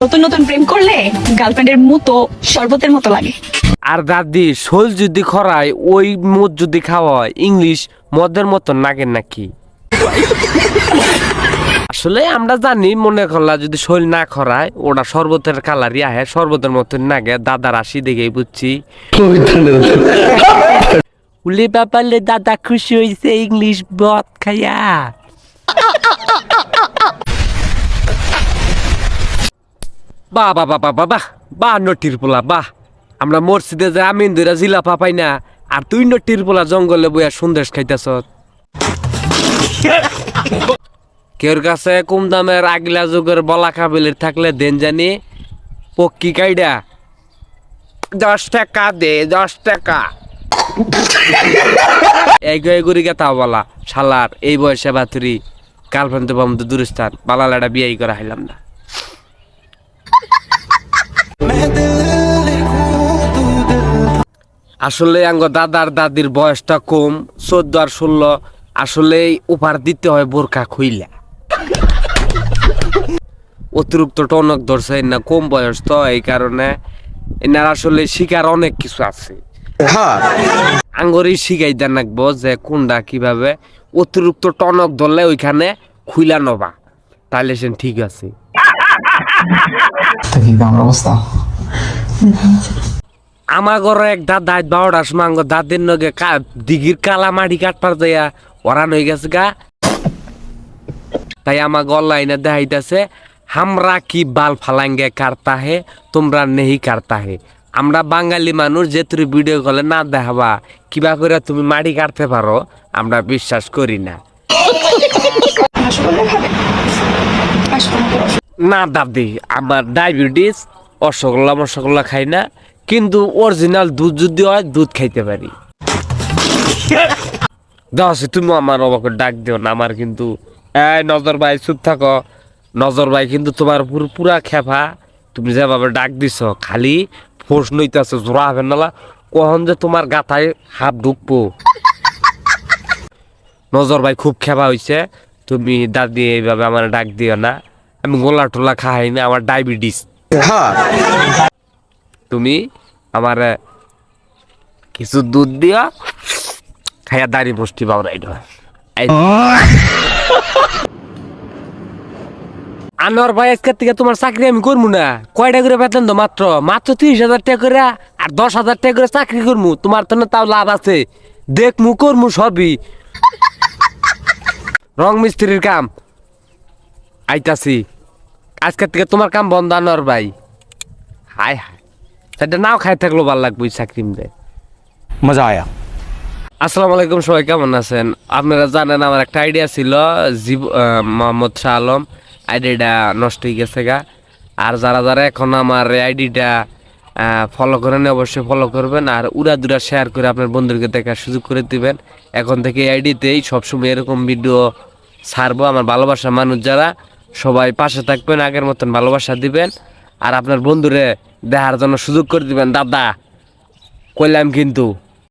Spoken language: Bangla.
নতুন নতুন প্রেম করলে গার্লফ্রেন্ডের মতো শরবতের মতো লাগে। আর দাদি শোল যদি খরায় ওই মদ যদি খাওয়ায় ইংলিশ মদের মতো লাগে নাকি? আসলে আমরা জানি মনে করলা যদি শৈল না খরায় ওটা শরবতের কালারই আহে শরবতের মতো নাগে দাদার আসি দেখেই বুঝছি। উলি বাবালে দাদা খুশি হয়েছে ইংলিশ মদ খাইয়া। বাহ বাহ বাহ বাহ বাহ বাহ নটির পোলা বাহ। আমরা মসজিদে যে আমিন দুইরা জিলাপা পাই না আর তুই নটির পোলা জঙ্গলে বইয়া সন্দেশ খাইতেছ। কেউর কাছে কম দামের আগলা যুগের বলা কাবিলের থাকলে দেন জানি পক্কি কাইডা 10 টাকা দে 10 টাকা। এই গুড়ি কথা বলা শালার এই বয়সে বাতুরি গার্লফ্রেন্ড তো বাম দূরস্থান বালালাটা বিয়ে করা হাইলাম না। আসলে আঙ্গ দাদার দাদির বয়সটা কম 14 আর 16 আসলে উপহার দিতে হয় বোরকা খুইলা। অতিরিক্ত টনক ধরছে না কম বয়স তো এই কারণে এনার আসলে শিকার অনেক কিছু আছে। আঙ্গরই শিখাই দেন রাখবো যে কোনটা কিভাবে অতিরিক্ত টনক ধরলে ওইখানে খুইলা নবা তাহলে সে ঠিক আছে। অবস্থা আমার ঘরে এক দাদা 12টার সময় আঙ্গ দাদির নগে দিঘির কালা মাটি কাটপার যাইয়া ওরান হয়ে গেছে গা। তাই আমার গল্লা এনে দেখাইতেছে হামরা কি বাল ফালাঙ্গে কারতা হে তোমরা নেহি কারতা হে। আমরা বাঙালি মানুষ যে তুমি ভিডিও কলে না দেখাবা কিবা করে তুমি মাটি কাটতে পারো আমরা বিশ্বাস করি না। না দাদি আমার ডায়াবেটিস অসগোল্লা খাই না কিন্তু অরিজিনাল দুধ যদি হয় দুধ খাইতে পারি। দাসি তুমি আমার বাবাকে ডাক দিও না আমার কিন্তু এই নজর ভাই চুপ থাকো। নজর ভাই কিন্তু তোমার পুরা খেপা তুমি যেভাবে ডাক দিছ খালি ফোর্স নইতেছে জোড়া হবে না কখন যে তোমার গাথায় হাত ঢুকবো। নজর ভাই খুব খেপা হয়েছে তুমি দাদি এইভাবে আমার ডাক দিও না আমি গোলা টোলা খাই না আমার ডায়াবেটিস। তুমি আমার কিছু দুধ দিয়া খাইয়া দাঁড়ি বসতি বাবরাই আনোয়ার ভাই আজকের থেকে তোমার চাকরি আমি করবো না। কয়টা করে বেতন তো মাত্র 30,000 টাকা করে আর 10,000 টাকা করে চাকরি করবো তোমার তো তাও লাভ আছে দেখমু করমু সবই। রং মিস্ত্রির কাম আইতাছি আজকের থেকে তোমার কাম বন্ধ আনোয়ার ভাই। হায় হায় সেটা নাও খাই থাকলো ভাল লাগবে চাকরি দেয় মজা আয়া। আসসালামু আলাইকুম সবাই কেমন আছেন? আপনারা জানেন আমার একটা আইডিয়া ছিল মোহাম্মদ শাহ আলম আইডিটা নষ্ট হয়ে গেছে গা। আর যারা যারা এখন আমার আইডিটা ফলো করেন অবশ্যই ফলো করবেন আর উড়াদুরা শেয়ার করে আপনার বন্ধুদেরকে দেখার সুযোগ করে দিবেন। এখন থেকে এই আইডিতেই সবসময় এরকম ভিডিও ছাড়বো। আমার ভালোবাসা মানুষ যারা সবাই পাশে থাকবেন আগের মতন ভালোবাসা দিবেন আর আপনার বন্ধুরে দেখার জন্য সুযোগ করে দিবেন। দাদা কইলাম কিন্তু।